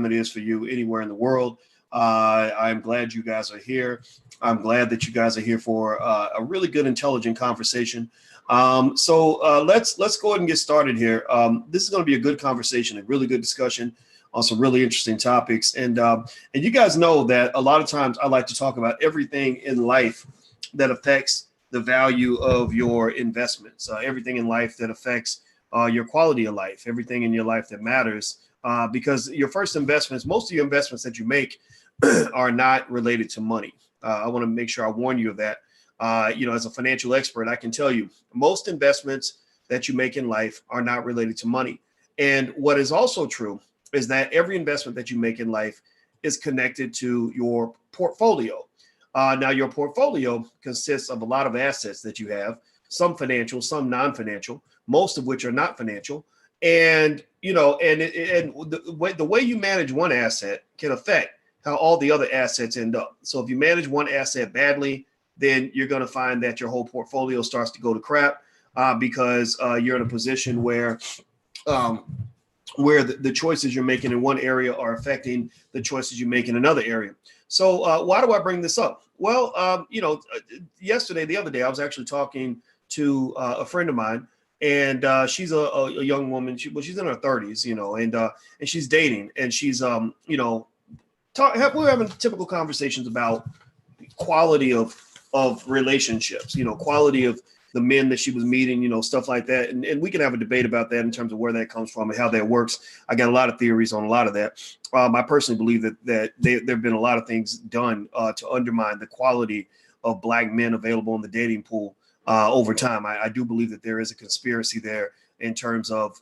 it is for you anywhere in the world. I'm glad you guys are here. I'm glad that you guys are here for a really good, intelligent conversation. So let's go ahead and get started here. This is going to be a good conversation, a really good discussion on some really interesting topics. And you guys know that a lot of times I like to talk about everything in life that affects the value of your investments, everything in life that affects your quality of life, everything in your life that matters, because your first investments, most of your investments that you make are not related to money. I want to make sure I warn you of that. As a financial expert, I can tell you most investments that you make in life are not related to money. And what is also true is that every investment that you make in life is connected to your portfolio. Now, your portfolio consists of a lot of assets that you have, some financial, some non-financial, most of which are not financial. And, the way you manage one asset can affect how all the other assets end up. So if you manage one asset badly, then you're going to find that your whole portfolio starts to go to crap because you're in a position where the choices you're making in one area are affecting the choices you make in another area. So why do I bring this up? Well, the other day, I was actually talking to a friend of mine, and she's a young woman. She's in her 30s, and she's dating, and she's, we're having typical conversations about quality of relationships, quality of the men that she was meeting, stuff like that. And we can have a debate about that in terms of where that comes from and how that works. I got a lot of theories on a lot of that. I personally believe that there have been a lot of things done to undermine the quality of Black men available in the dating pool over time. I do believe that there is a conspiracy there in terms of,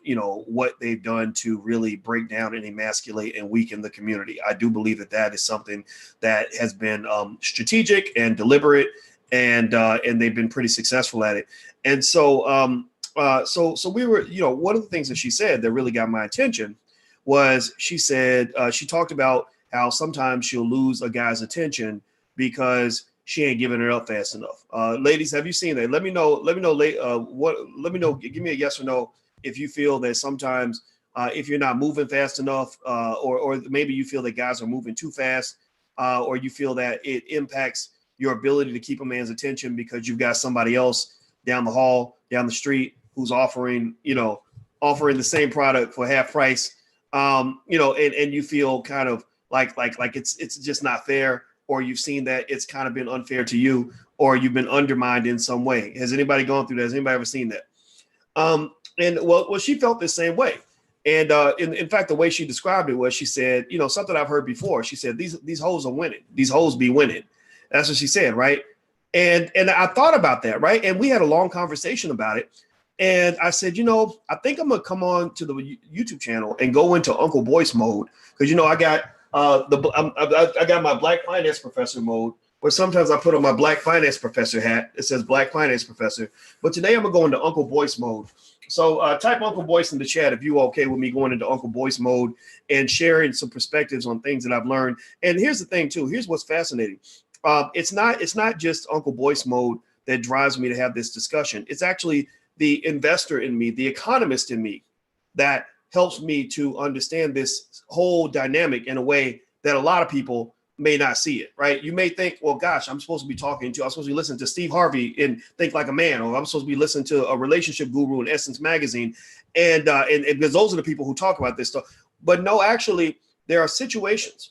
what they've done to really break down and emasculate and weaken the community. I do believe that is something that has been strategic and deliberate, and they've been pretty successful at it. And so we were, one of the things that she said that really got my attention was she said, she talked about how sometimes she'll lose a guy's attention because she ain't giving it up fast enough. Ladies, have you seen that? Let me know. Let me know. Give me a yes or no if you feel that sometimes if you're not moving fast enough, or maybe you feel that guys are moving too fast, or you feel that it impacts your ability to keep a man's attention because you've got somebody else down the hall, down the street who's offering the same product for half price, and you feel kind of like it's just not fair. Or you've seen that it's kind of been unfair to you, or you've been undermined in some way. Has anybody gone through that? Has anybody ever seen that? Well, she felt the same way. And in fact, the way she described it was, she said, something I've heard before. She said, these hoes are winning. These hoes be winning. That's what she said, right? And I thought about that, right? And we had a long conversation about it. And I said, I think I'm gonna come on to the YouTube channel and go into Uncle Boyce mode, because I got I got my Black Finance Professor mode, where sometimes I put on my Black Finance Professor hat. It says Black Finance Professor. But today I'm going to go into Uncle Boyce mode. So type Uncle Boyce in the chat if you're okay with me going into Uncle Boyce mode and sharing some perspectives on things that I've learned. And here's the thing, too. Here's what's fascinating. It's not just Uncle Boyce mode that drives me to have this discussion. It's actually the investor in me, the economist in me, that helps me to understand this whole dynamic in a way that a lot of people may not see it, right? You may think, well, gosh, I'm supposed to be listening to Steve Harvey and Think Like a Man, or I'm supposed to be listening to a relationship guru in Essence Magazine. And because those are the people who talk about this stuff. But no, actually, there are situations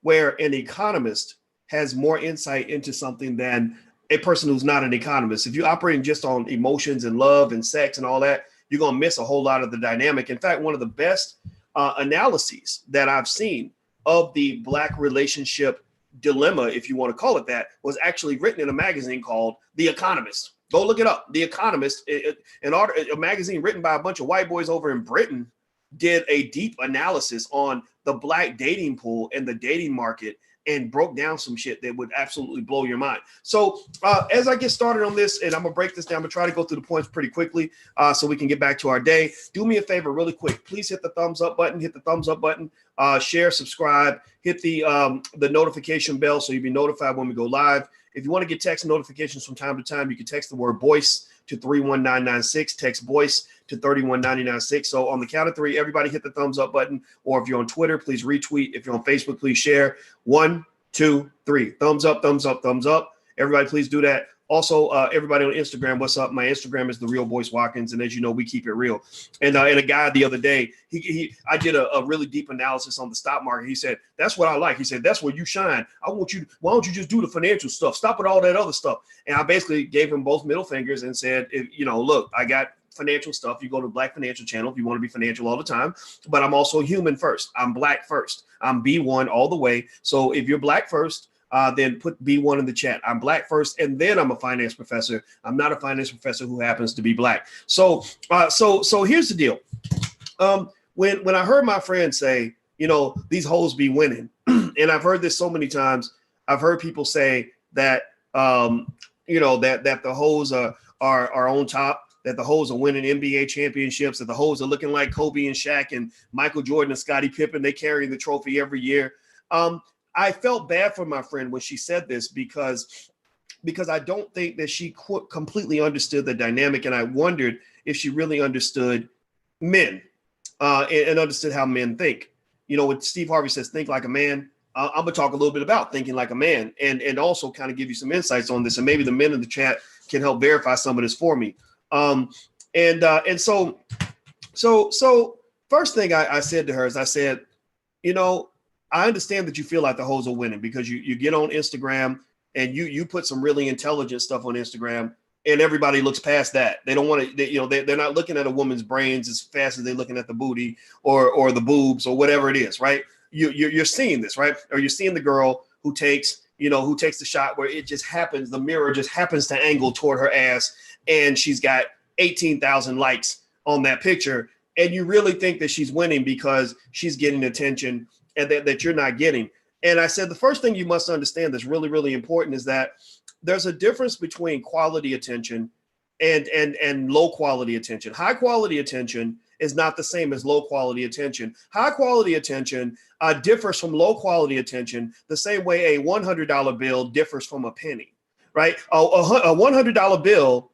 where an economist has more insight into something than a person who's not an economist. If you're operating just on emotions and love and sex and all that, you're going to miss a whole lot of the dynamic. In fact, one of the best analyses that I've seen of the Black relationship dilemma, if you want to call it that, was actually written in a magazine called The Economist. Go look it up. The Economist, a magazine written by a bunch of white boys over in Britain, did a deep analysis on the Black dating pool and the dating market, and broke down some shit that would absolutely blow your mind. So as I get started on this, and I'm gonna break this down, I'm gonna try to go through the points pretty quickly so we can get back to our day. Do me a favor really quick. Please hit the thumbs up button, share, subscribe, hit the notification bell so you'll be notified when we go live. If you want to get text notifications from time to time, you can text the word Boyce to 31996. Text voice to 31996. So on the count of three, everybody hit the thumbs up button. Or if you're on Twitter, please retweet. If you're on Facebook, please share. 1, 2, 3. Thumbs up, thumbs up, thumbs up. Everybody, please do that. Also, everybody on Instagram, what's up? My Instagram is The Real Boyce Watkins, and as you know, we keep it real. And a guy the other day, I did a really deep analysis on the stock market. He said, "That's what I like." He said, "That's where you shine. I want you. Why don't you just do the financial stuff? Stop with all that other stuff." And I basically gave him both middle fingers and said, "Look, I got financial stuff. You go to Black Financial Channel if you want to be financial all the time, but I'm also human first. I'm Black first. I'm B1 all the way. So if you're Black first, then put B1 in the chat. I'm Black first, and then I'm a finance professor. I'm not a finance professor who happens to be Black." So here's the deal. When I heard my friend say, these hoes be winning, and I've heard this so many times. I've heard people say that, that the hoes are on top, that the hoes are winning NBA championships, that the hoes are looking like Kobe and Shaq and Michael Jordan and Scottie Pippen. They carry the trophy every year. I felt bad for my friend when she said this because I don't think that she completely understood the dynamic, and I wondered if she really understood men and understood how men think. When Steve Harvey says think like a man, I'm gonna talk a little bit about thinking like a man, and also kind of give you some insights on this, and maybe the men in the chat can help verify some of this for me. So first thing I said to her is I said, I understand that you feel like the hoes are winning because you get on Instagram and you put some really intelligent stuff on Instagram, and everybody looks past that. They don't want to, they're not looking at a woman's brains as fast as they're looking at the booty or the boobs or whatever it is, right? You're seeing this, right? Or you're seeing the girl who takes the shot where it just happens, the mirror just happens to angle toward her ass, and she's got 18,000 likes on that picture, and you really think that she's winning because she's getting attention and that you're not getting. And I said, the first thing you must understand that's really, really important is that there's a difference between quality attention and low quality attention. High quality attention is not the same as low quality attention. High quality attention differs from low quality attention the same way a $100 bill differs from a penny, right? A $100 bill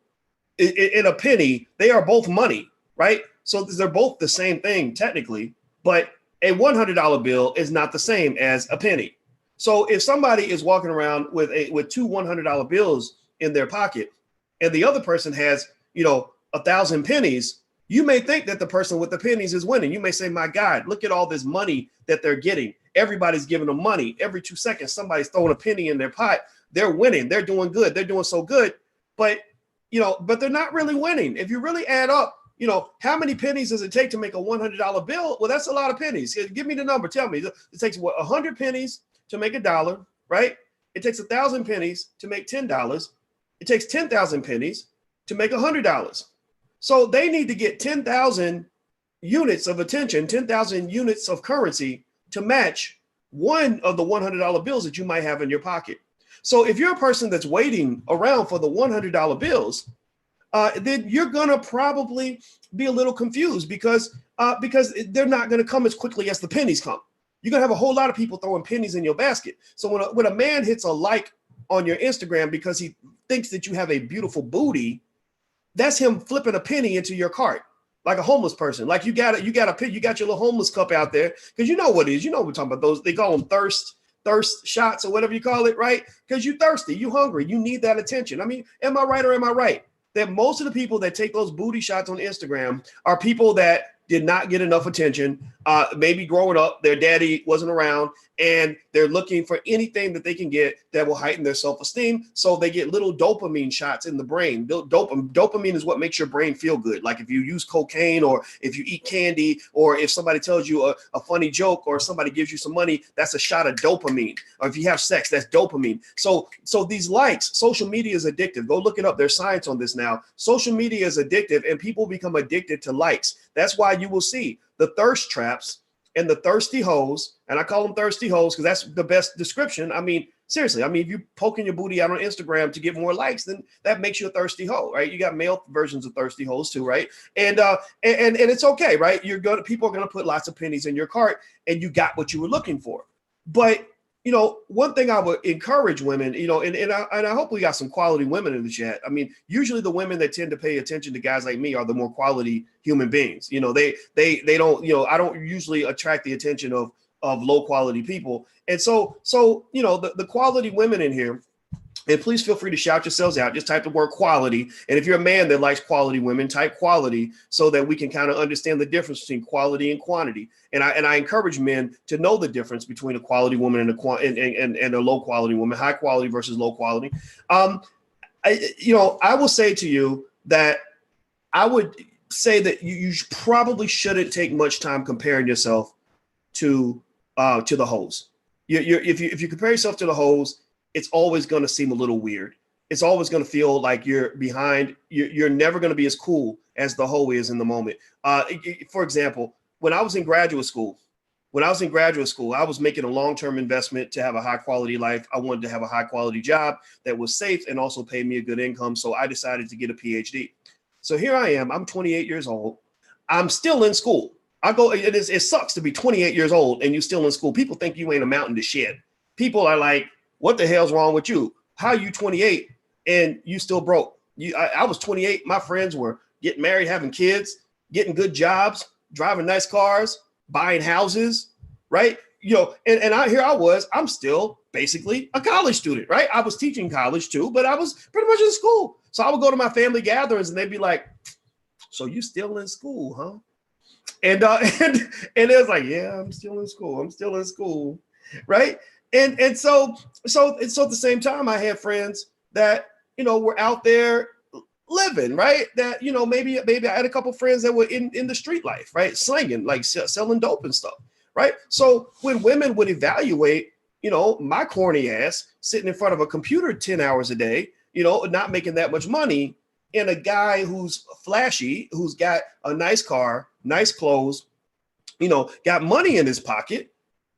and a penny, they are both money, right? So they're both the same thing technically, but a $100 bill is not the same as a penny. So if somebody is walking around with two $100 bills in their pocket, and the other person has, 1,000 pennies, you may think that the person with the pennies is winning. You may say, "My God, look at all this money that they're getting. Everybody's giving them money. Every 2 seconds, somebody's throwing a penny in their pot. They're winning. They're doing good. They're doing so good." But they're not really winning. If you really add up, how many pennies does it take to make a $100 bill? Well, that's a lot of pennies. Give me the number. Tell me. It takes 100 pennies to make $1, right? It takes 1,000 pennies to make $10. It takes 10,000 pennies to make $100. So they need to get 10,000 units of attention, 10,000 units of currency to match one of the $100 bills that you might have in your pocket. So if you're a person that's waiting around for the $100 bills, then you're gonna probably be a little confused because they're not gonna come as quickly as the pennies come. You're gonna have a whole lot of people throwing pennies in your basket. So when a man hits a like on your Instagram because he thinks that you have a beautiful booty, that's him flipping a penny into your cart, like a homeless person. Like you got your little homeless cup out there because you know what it is. You know what we're talking about. Those, they call them thirst shots or whatever you call it, right? Because you're thirsty, you hungry, you need that attention. I mean, am I right or am I right that most of the people that take those booty shots on Instagram are people that did not get enough attention, maybe growing up, their daddy wasn't around, and they're looking for anything that they can get that will heighten their self-esteem. So they get little dopamine shots in the brain. Dopamine is what makes your brain feel good. Like if you use cocaine or if you eat candy or if somebody tells you a funny joke or somebody gives you some money, that's a shot of dopamine. Or if you have sex, that's dopamine. So these likes, social media is addictive. Go look it up. There's science on this now. Social media is addictive and people become addicted to likes. That's why you will see the thirst traps and the thirsty hoes, and I call them thirsty hoes because that's the best description. I mean, seriously, if you're poking your booty out on Instagram to get more likes, then that makes you a thirsty hoe, right? You got male versions of thirsty hoes too, right? And it's okay, right? People are gonna put lots of pennies in your cart, and you got what you were looking for. But one thing I would encourage women, and I hope we got some quality women in the chat. I mean, usually the women that tend to pay attention to guys like me are the more quality human beings. They don't, I don't usually attract the attention of low quality people. And so the quality women in here, and please feel free to shout yourselves out. Just type the word quality. And if you're a man that likes quality women, type quality so that we can kind of understand the difference between quality and quantity. And I encourage men to know the difference between a quality woman and a low quality woman, high quality versus low quality. I will say to you that I would say that you probably shouldn't take much time comparing yourself to the hoes. If you compare yourself to the hoes, it's always going to seem a little weird. It's always going to feel like you're behind. You're never going to be as cool as the hoe is in the moment. For example, when I was in graduate school, I was making a long-term investment to have a high quality life. I wanted to have a high quality job that was safe and also paid me a good income. So I decided to get a PhD. So here I am. I'm 28 years old. I'm still in school. It sucks to be 28 years old and you're still in school. People think you ain't amounting to shit. People are like, what the hell's wrong with you? How are you 28 and you still broke? I was 28. My friends were getting married, having kids, getting good jobs, driving nice cars, buying houses, right? And I was, I'm still basically a college student, right? I was teaching college too, but I was pretty much in school. So I would go to my family gatherings and they'd be like, so you still in school, huh? And it was like, yeah, I'm still in school, right? And so at the same time, I had friends that, were out there living, right? That, maybe I had a couple of friends that were in the street life, right? Slinging, like selling dope and stuff, right? So when women would evaluate, my corny ass sitting in front of a computer 10 hours a day, not making that much money, and a guy who's flashy, who's got a nice car, nice clothes, got money in his pocket,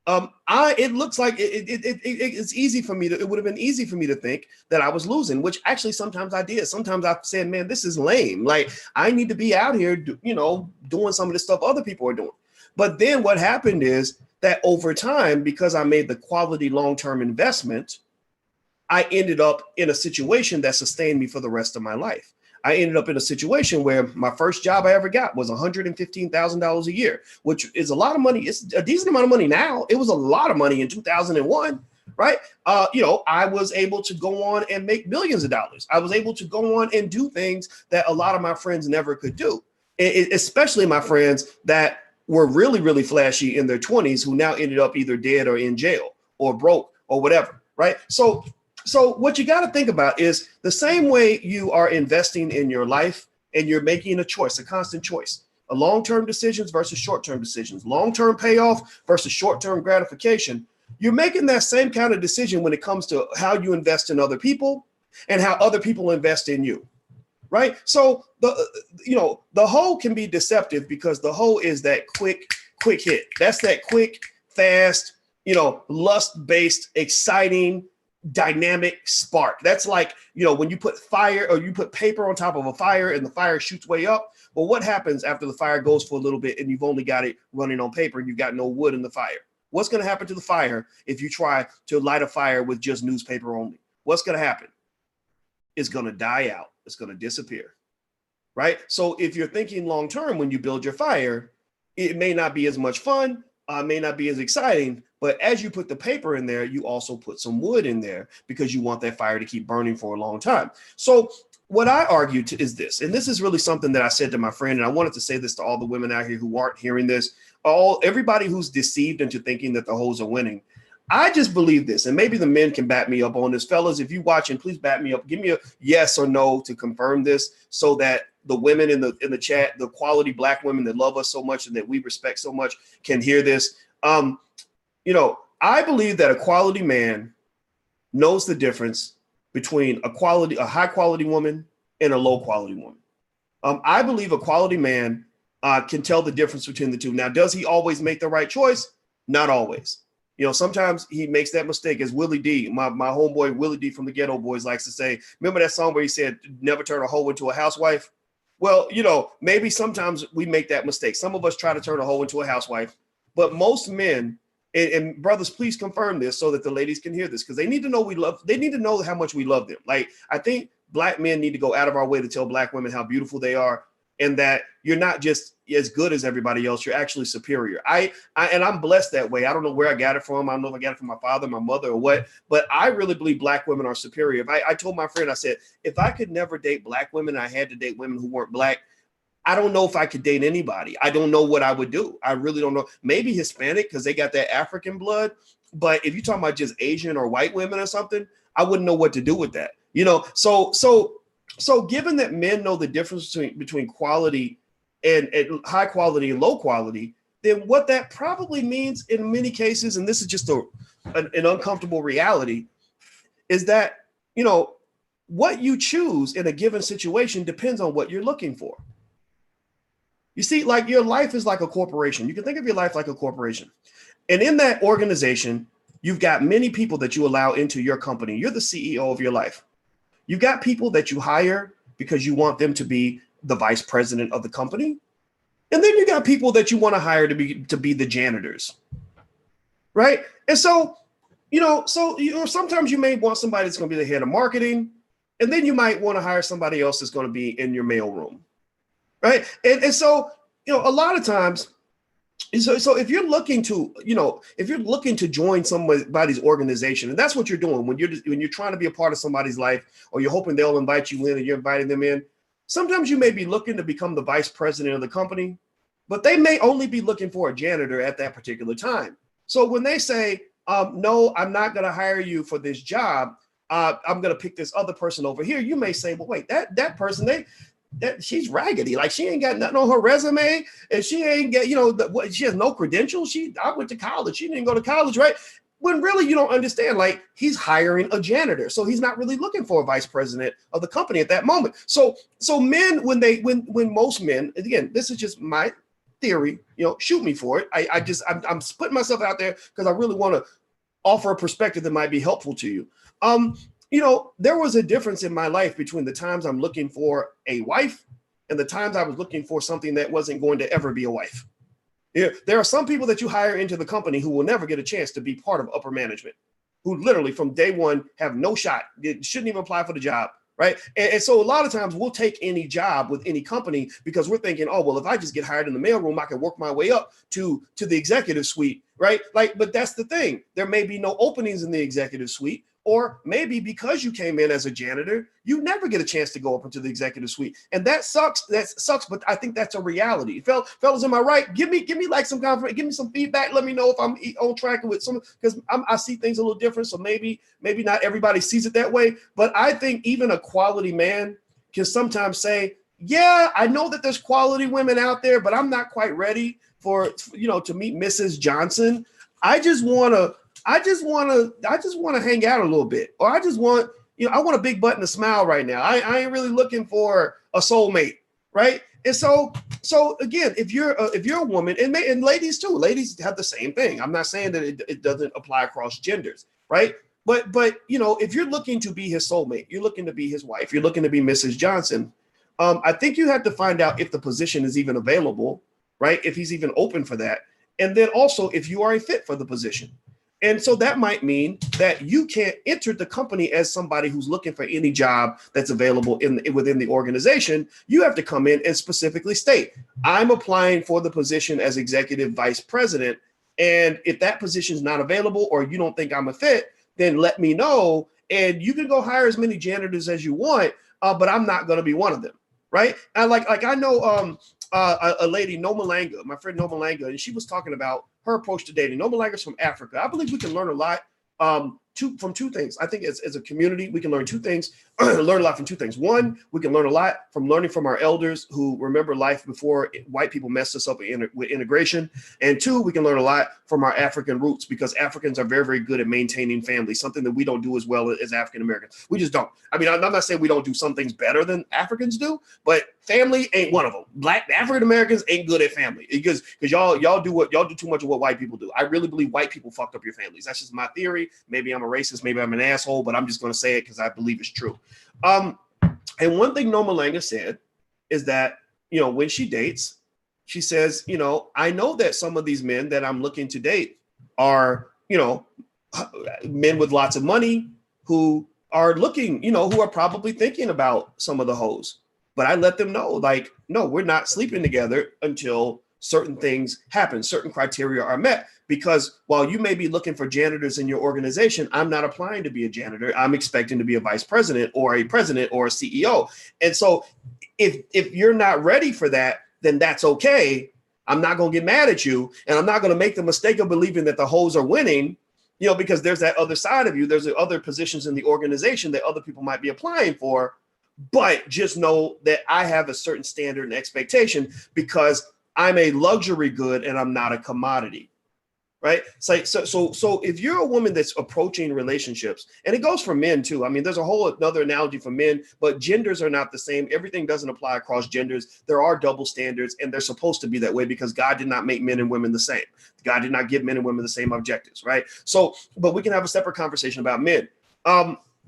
it looks like it's easy for me it would have been easy for me to think that I was losing, which actually sometimes I did. Sometimes I said, man, this is lame. Like I need to be out here, doing some of the stuff other people are doing. But then what happened is that over time, because I made the quality long-term investment, I ended up in a situation that sustained me for the rest of my life. I ended up in a situation where my first job I ever got was $115,000 a year, which is a lot of money. It's a decent amount of money now. It was a lot of money in 2001, right? I was able to go on and make millions of dollars. I was able to go on and do things that a lot of my friends never could do, especially my friends that were really, really flashy in their 20s who now ended up either dead or in jail or broke or whatever, right? So what you got to think about is the same way you are investing in your life and you're making a choice, a constant choice, a long-term decisions versus short-term decisions, long-term payoff versus short-term gratification. You're making that same kind of decision when it comes to how you invest in other people and how other people invest in you, right? So the hoe can be deceptive because the hoe is that quick hit. That's that quick, fast, lust-based, exciting, dynamic spark. That's like, when you put fire or you put paper on top of a fire and the fire shoots way up. Well, what happens after the fire goes for a little bit and you've only got it running on paper and you've got no wood in the fire? What's going to happen to the fire if you try to light a fire with just newspaper only? What's going to happen? It's going to die out. It's going to disappear, right? So if you're thinking long term when you build your fire, it may not be as much fun, may not be as exciting, but as you put the paper in there, you also put some wood in there because you want that fire to keep burning for a long time. So what I argue is this, and this is really something that I said to my friend, and I wanted to say this to all the women out here who aren't hearing this, everybody who's deceived into thinking that the hoes are winning. I just believe this, and maybe the men can back me up on this. Fellas, if you're watching, please back me up. Give me a yes or no to confirm this so that the women in the chat, the quality Black women that love us so much and that we respect so much can hear this. I believe that a quality man knows the difference between a high quality woman and a low quality woman. I believe a quality man can tell the difference between the two. Now, does he always make the right choice? Not always. Sometimes he makes that mistake, as Willie D, my homeboy Willie D from the Ghetto Boys likes to say. Remember that song where he said, never turn a hoe into a housewife? Well, maybe sometimes we make that mistake. Some of us try to turn a hoe into a housewife, but most men and brothers, please confirm this so that the ladies can hear this, because they need to know they need to know how much we love them. Like, I think Black men need to go out of our way to tell Black women how beautiful they are, and that you're not just as good as everybody else, you're actually superior. And I'm blessed that way. I don't know where I got it from. I don't know if I got it from my father, my mother, or what, but I really believe Black women are superior. I told my friend, I said, if I could never date Black women, I had to date women who weren't Black, I don't know if I could date anybody. I don't know what I would do. I really don't know. Maybe Hispanic, because they got that African blood. But if you're talking about just Asian or white women or something, I wouldn't know what to do with that. So given that men know the difference between quality and high quality and low quality, then what that probably means in many cases, and this is just an uncomfortable reality, is that, what you choose in a given situation depends on what you're looking for. You see, like, your life is like a corporation. You can think of your life like a corporation. And in that organization, you've got many people that you allow into your company. You're the CEO of your life. You've got people that you hire because you want them to be the vice president of the company. And then you got people that you want to hire to be the janitors. Right? And so, sometimes you may want somebody that's going to be the head of marketing. And then you might want to hire somebody else that's going to be in your mailroom. Right. And so, a lot of times, so if you're looking to join somebody's organization, and that's what you're doing when you're trying to be a part of somebody's life, or you're hoping they'll invite you in and you're inviting them in, sometimes you may be looking to become the vice president of the company, but they may only be looking for a janitor at that particular time. So when they say, no, I'm not going to hire you for this job, I'm going to pick this other person over here, you may say, well, wait, that person, she's raggedy. Like, she ain't got nothing on her resume, and she ain't get, she has no credentials. I went to college. She didn't go to college, right? When really you don't understand, like, he's hiring a janitor. So he's not really looking for a vice president of the company at that moment. So men, when most men, again, this is just my theory, shoot me for it. I'm putting myself out there because I really want to offer a perspective that might be helpful to you. There was a difference in my life between the times I'm looking for a wife and the times I was looking for something that wasn't going to ever be a wife. Yeah, there are some people that you hire into the company who will never get a chance to be part of upper management, who literally from day one have no shot. They shouldn't even apply for the job, right? And so a lot of times we'll take any job with any company because we're thinking, oh, well, if I just get hired in the mailroom, I can work my way up to the executive suite, right? But that's the thing. There may be no openings in the executive suite. Or maybe because you came in as a janitor, you never get a chance to go up into the executive suite. And that sucks. That sucks. But I think that's a reality. Fellas, am I right? Give me like some confidence. Give me some feedback. Let me know if I'm on track with some, because I see things a little different. So maybe not everybody sees it that way. But I think even a quality man can sometimes say, yeah, I know that there's quality women out there, but I'm not quite ready to meet Mrs. Johnson. I just want to hang out a little bit, or I just want, I want a big butt and a smile right now. I ain't really looking for a soulmate, right? And so again, if you're a woman, and ladies too, ladies have the same thing. I'm not saying that it doesn't apply across genders, right? But if you're looking to be his soulmate, you're looking to be his wife, you're looking to be Mrs. Johnson. I think you have to find out if the position is even available, right? If he's even open for that, and then also if you are a fit for the position. And so that might mean that you can't enter the company as somebody who's looking for any job that's available within the organization. You have to come in and specifically state, I'm applying for the position as executive vice president. And if that position is not available, or you don't think I'm a fit, then let me know. And you can go hire as many janitors as you want, but I'm not going to be one of them. Right. And I know a lady, Noma Langa, my friend Noma Langa, and she was talking about her approach to dating. Noma Langa's from Africa. I believe we can learn a lot from two things. I think as a community, we can learn two things, learn a lot from two things. One, we can learn a lot from learning from our elders who remember life before white people messed us up with integration. And two, we can learn a lot from our African roots, because Africans are very, very good at maintaining family, something that we don't do as well as African Americans. We just don't. I mean, I'm not saying we don't do some things better than Africans do, but family ain't one of them. Black African Americans ain't good at family because y'all do too much of what white people do. I really believe white people fucked up your families. That's just my theory. Maybe I'm a racist, maybe I'm an asshole, but I'm just going to say it because I believe it's true. And one thing Noma Langa said is that, when she dates, she says, I know that some of these men that I'm looking to date are, men with lots of money who are looking, who are probably thinking about some of the hoes. But I let them know, like, no, we're not sleeping together until certain things happen, certain criteria are met. Because while you may be looking for janitors in your organization, I'm not applying to be a janitor. I'm expecting to be a vice president or a president or a CEO. And so if you're not ready for that, then that's okay. I'm not going to get mad at you, and I'm not going to make the mistake of believing that the hoes are winning, because there's that other side of you. There's other positions in the organization that other people might be applying for. But just know that I have a certain standard and expectation because I'm a luxury good and I'm not a commodity. Right. So if you're a woman that's approaching relationships, and it goes for men too. I mean, there's a whole another analogy for men, but genders are not the same. Everything doesn't apply across genders. There are double standards, and they're supposed to be that way because God did not make men and women the same. God did not give men and women the same objectives. Right. So, but we can have a separate conversation about men.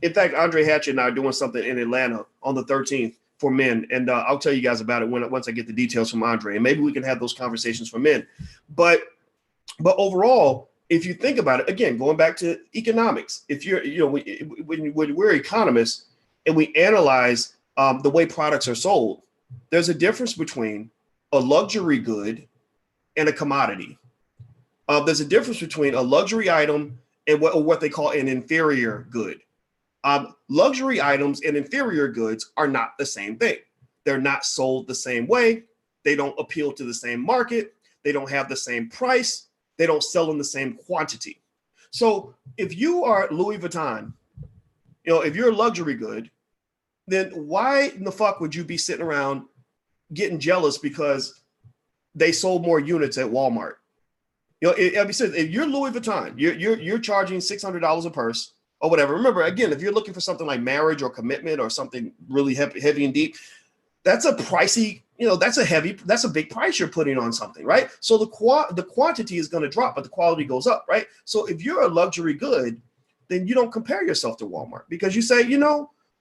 In fact, Andre Hatchett and I are doing something in Atlanta on the 13th for men. And I'll tell you guys about it once I get the details from Andre, and maybe we can have those conversations for men. But overall, if you think about it, again, going back to economics, if you're, when we're economists and we analyze the way products are sold, there's a difference between a luxury good and a commodity. There's a difference between a luxury item and what they call an inferior good. Luxury items and inferior goods are not the same thing. They're not sold the same way. They don't appeal to the same market. They don't have the same price. They don't sell in the same quantity. So if you are Louis Vuitton, if you're a luxury good, then why in the fuck would you be sitting around getting jealous because they sold more units at Walmart? If you're Louis Vuitton, you're charging $600 a purse or whatever. Remember, again, if you're looking for something like marriage or commitment or something really heavy and deep, that's a pricey, that's a big price you're putting on something, right? So the quantity is going to drop, but the quality goes up, right? So if you're a luxury good, then you don't compare yourself to Walmart because you say,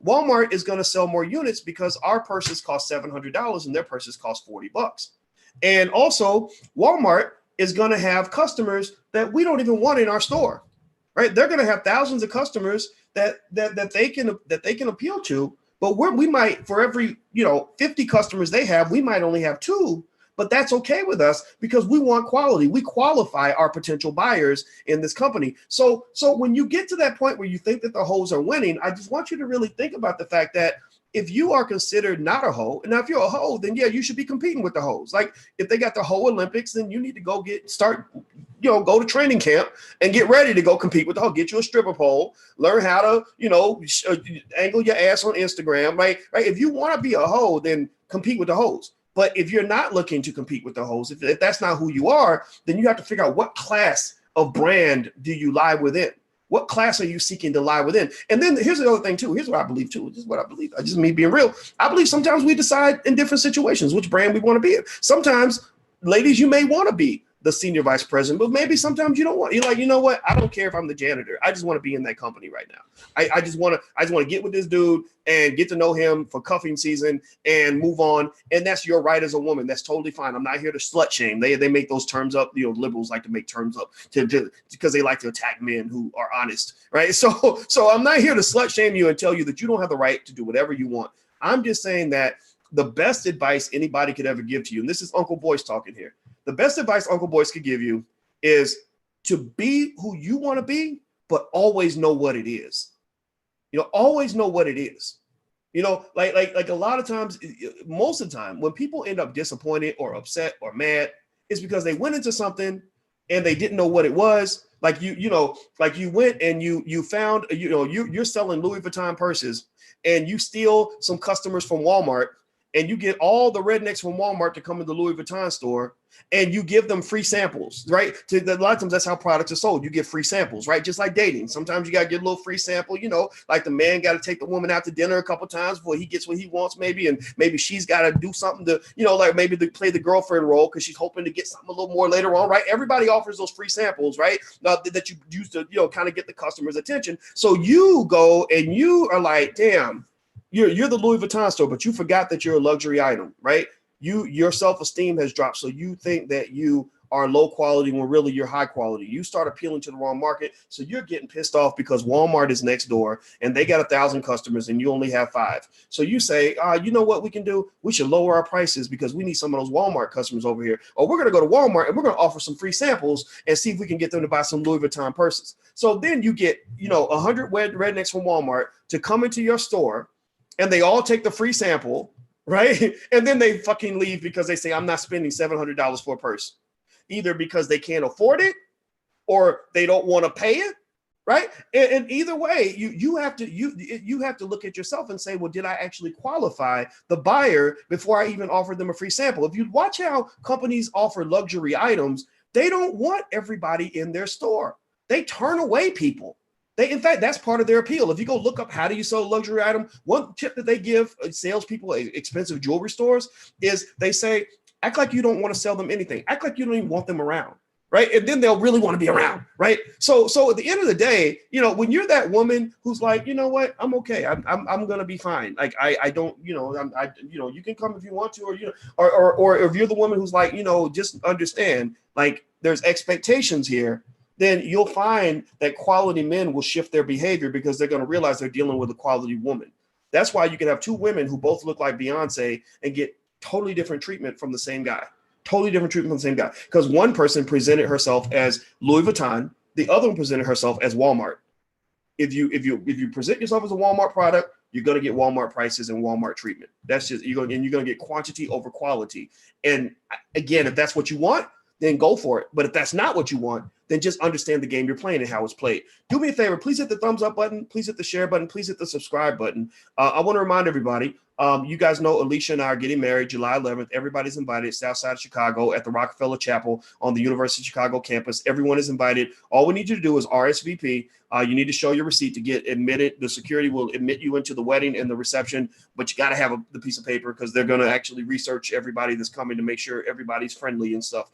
Walmart is going to sell more units because our purses cost $700 and their purses cost $40. And also Walmart is going to have customers that we don't even want in our store, right? They're going to have thousands of customers that they can appeal to. But we might, for every 50 customers they have, we might only have 2, but that's okay with us because we want quality. We qualify our potential buyers in this company. So when you get to that point where you think that the hoes are winning, I just want you to really think about the fact that if you are considered not a hoe, now if you're a hoe, then yeah, you should be competing with the hoes. Like if they got the hoe Olympics, then you need to go go to training camp and get ready to go compete with the hoe. Get you a stripper pole, learn how to, angle your ass on Instagram, right? If you want to be a hoe, then compete with the hoes. But if you're not looking to compete with the hoes, if that's not who you are, then you have to figure out what class of brand do you lie within? What class are you seeking to lie within? And then here's the other thing too. Here's what I believe too. This is what I believe. I just me being real. I believe sometimes we decide in different situations which brand we want to be in. Sometimes, ladies, you may want to be the senior vice president, but maybe sometimes you don't want. You're like, you know what? I don't care if I'm the janitor. I just want to be in that company right now. I just want to get with this dude and get to know him for cuffing season and move on. And that's your right as a woman. That's totally fine. I'm not here to slut shame. They make those terms up. Liberals like to make terms up because they like to attack men who are honest, right? So I'm not here to slut shame you and tell you that you don't have the right to do whatever you want. I'm just saying that the best advice anybody could ever give to you, and this is Uncle Boyce talking here. The best advice Uncle Boyce could give you is to be who you want to be, but always know what it is. Always know what it is. Like a lot of times, most of the time, when people end up disappointed or upset or mad, it's because they went into something and they didn't know what it was. Like you went and you found, you're selling Louis Vuitton purses and you steal some customers from Walmart. And you get all the rednecks from Walmart to come in the Louis Vuitton store and you give them free samples, right? A lot of times that's how products are sold. You get free samples, right? Just like dating. Sometimes you got to get a little free sample, like the man got to take the woman out to dinner a couple times before he gets what he wants maybe. And maybe she's got to do something to, like maybe to play the girlfriend role because she's hoping to get something a little more later on, right? Everybody offers those free samples, right? That you use to, kind of get the customer's attention. So you go and you are like, damn, you're the Louis Vuitton store, but you forgot that you're a luxury item, right? Your self-esteem has dropped. So you think that you are low quality when really you're high quality. You start appealing to the wrong market. So you're getting pissed off because Walmart is next door and they got 1,000 customers and you only have 5. So you say, you know what we can do? We should lower our prices because we need some of those Walmart customers over here. Or we're going to go to Walmart and we're going to offer some free samples and see if we can get them to buy some Louis Vuitton purses. So then you get, 100 rednecks from Walmart to come into your store and they all take the free sample, right? And then they fucking leave because they say, I'm not spending $700 for a purse, either because they can't afford it or they don't want to pay it, right? And either way, you have to look at yourself and say, well, did I actually qualify the buyer before I even offered them a free sample? If you watch how companies offer luxury items, they don't want everybody in their store. They turn away people. In fact, that's part of their appeal. If you go look up how do you sell a luxury item, one tip that they give salespeople at expensive jewelry stores is they say, act like you don't want to sell them anything. Act like you don't even want them around, right? And then they'll really want to be around, right? So at the end of the day, when you're that woman who's like, you know what, I'm okay. I'm gonna be fine. Like I don't, you can come if you want to, or if you're the woman who's like, just understand, like there's expectations here. Then you'll find that quality men will shift their behavior because they're going to realize they're dealing with a quality woman. That's why you can have 2 women who both look like Beyonce and get totally different treatment from the same guy. Totally different treatment from the same guy. Because one person presented herself as Louis Vuitton, the other one presented herself as Walmart. If you present yourself as a Walmart product, you're going to get Walmart prices and Walmart treatment. That's just you're going to get quantity over quality. And again, if that's what you want, then go for it. But if that's not what you want, then just understand the game you're playing and how it's played. Do me a favor, please hit the thumbs up button, please hit the share button, please hit the subscribe button. I want to remind everybody, you guys know Alicia and I are getting married July 11th. Everybody's invited, south side of Chicago at the Rockefeller Chapel on the University of Chicago campus. Everyone is invited. All we need you to do is RSVP. You need to show your receipt to get admitted. The security will admit you into the wedding and the reception, but you got to have the piece of paper because they're going to actually research everybody that's coming to make sure everybody's friendly and stuff.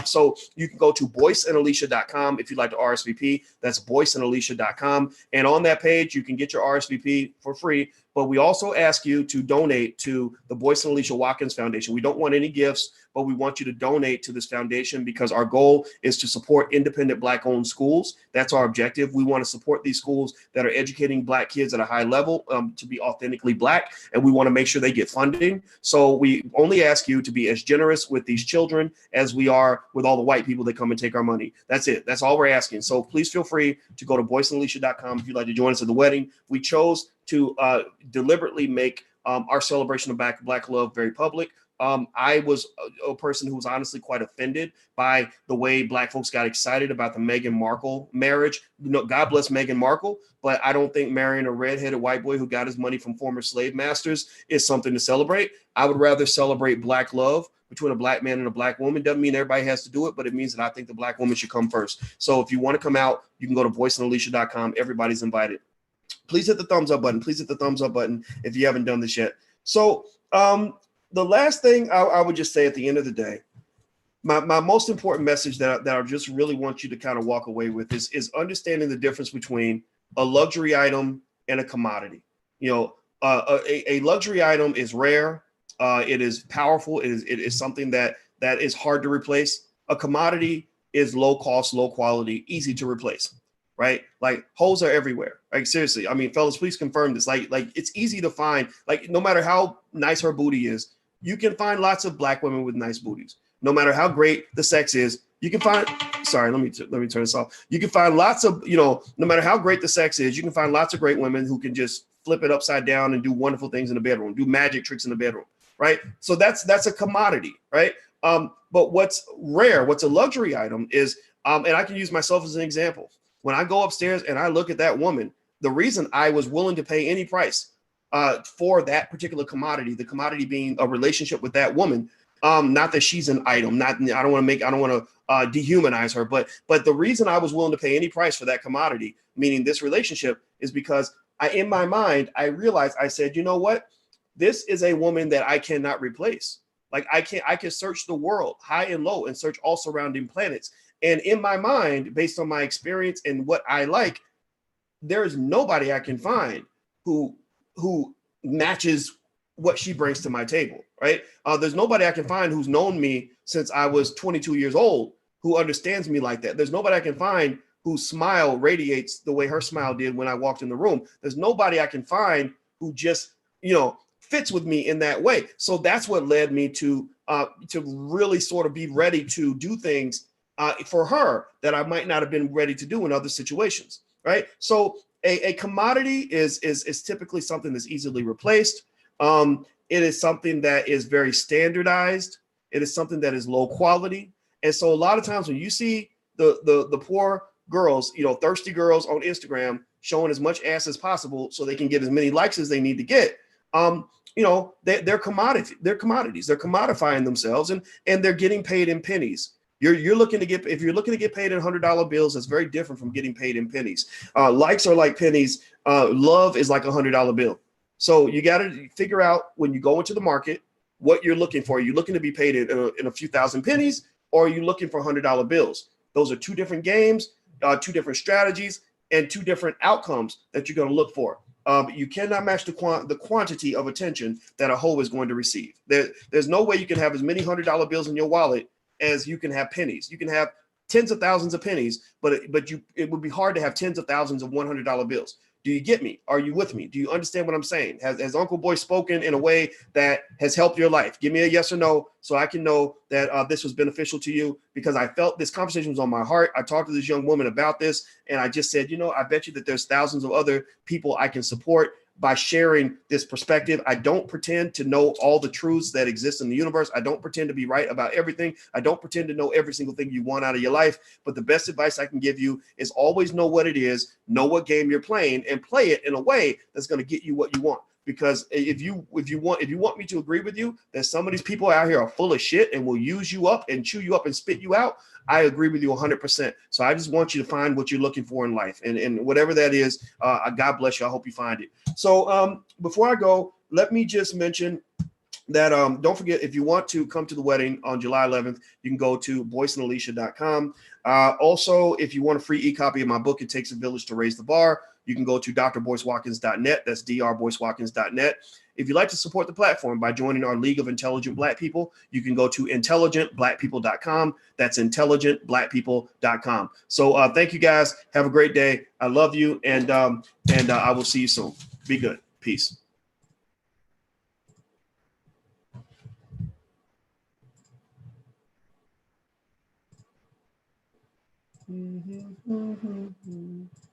So you can go to boyceandalicia.com if you'd like to RSVP. That's boyceandalicia.com. And on that page, you can get your RSVP for free. But we also ask you to donate to the Boyce and Alicia Watkins Foundation. We don't want any gifts, but we want you to donate to this foundation because our goal is to support independent Black-owned schools. That's our objective. We want to support these schools that are educating Black kids at a high level to be authentically Black, and we want to make sure they get funding. So we only ask you to be as generous with these children as we are with all the white people that come and take our money. That's it. That's all we're asking. So please feel free to go to boyceandalicia.com if you'd like to join us at the wedding. We chose to deliberately make our celebration of Black love very public. I was a person who was honestly quite offended by the way Black folks got excited about the Meghan Markle marriage. God bless Meghan Markle, but I don't think marrying a redheaded white boy who got his money from former slave masters is something to celebrate. I would rather celebrate Black love between a Black man and a Black woman. Doesn't mean everybody has to do it, but it means that I think the Black woman should come first. So if you want to come out, you can go to boyceandalicia.com. Everybody's invited. Please hit the thumbs up button. Please hit the thumbs up button if you haven't done this yet. So the last thing I would just say at the end of the day, my most important message that I just really want you to kind of walk away with is understanding the difference between a luxury item and a commodity. A luxury item is rare. It is powerful. It is something that is hard to replace. A commodity is low cost, low quality, easy to replace. Right? Like holes are everywhere. Like seriously. I mean, fellas, please confirm this. Like it's easy to find, like no matter how nice her booty is, you can find lots of Black women with nice booties. No matter how great the sex is, you can find, sorry, let me turn this off. You can find lots of, no matter how great the sex is, you can find lots of great women who can just flip it upside down and do wonderful things in the bedroom, do magic tricks in the bedroom. Right? So that's a commodity, right? But what's rare, what's a luxury item is, and I can use myself as an example. When I go upstairs and I look at that woman, the reason I was willing to pay any price for that particular commodity, the commodity being a relationship with that woman, not that she's an item, I don't want to dehumanize her, but the reason I was willing to pay any price for that commodity, meaning this relationship, is because in my mind, I realized, I said, you know what? This is a woman that I cannot replace. Like I can search the world high and low and search all surrounding planets. And in my mind, based on my experience and what I like, there is nobody I can find who matches what she brings to my table, right? There's nobody I can find who's known me since I was 22 years old who understands me like that. There's nobody I can find whose smile radiates the way her smile did when I walked in the room. There's nobody I can find who just, fits with me in that way. So that's what led me to really sort of be ready to do things for her that I might not have been ready to do in other situations. Right. So a commodity is typically something that's easily replaced. It is something that is very standardized. It is something that is low quality. And so a lot of times when you see the poor girls, thirsty girls on Instagram showing as much ass as possible so they can get as many likes as they need to get, they're commodities. They're commodifying themselves, and they're getting paid in pennies. You're looking to get, if you're looking to get paid in $100 bills, that's very different from getting paid in pennies. Likes are like pennies. Love is like $100 bill. So you got to figure out when you go into the market what you're looking for. Are you looking to be paid in a few thousand pennies, or are you looking for $100 bills? Those are two different games, two different strategies, and two different outcomes that you're going to look for. You cannot match the quantity of attention that a hoe is going to receive. There's no way you can have as many $100 bills in your wallet as you can have pennies. You can have tens of thousands of pennies, but it would be hard to have tens of thousands of $100 bills. Do you get me? Are you with me? Do you understand what I'm saying? Has Uncle Boy spoken in a way that has helped your life? Give me a yes or no so I can know that this was beneficial to you, because I felt this conversation was on my heart. I talked to this young woman about this, and I just said, I bet you that there's thousands of other people I can support by sharing this perspective. I don't pretend to know all the truths that exist in the universe. I don't pretend to be right about everything. I don't pretend to know every single thing you want out of your life. But the best advice I can give you is always know what it is, know what game you're playing, and play it in a way that's going to get you what you want. Because if you want me to agree with you that some of these people out here are full of shit and will use you up and chew you up and spit you out, I agree with you 100%. So I just want you to find what you're looking for in life, and whatever that is, God bless you. I hope you find it. So before I go, let me just mention that don't forget, if you want to come to the wedding on July 11th, you can go to boyceandalicia.com. Also, if you want a free e-copy of my book, It Takes a Village to Raise the Bar, you can go to drboycewatkins.net. That's drboycewatkins.net. If you'd like to support the platform by joining our League of Intelligent Black People, you can go to intelligentblackpeople.com. That's intelligentblackpeople.com. So thank you guys. Have a great day. I love you, and I will see you soon. Be good. Peace.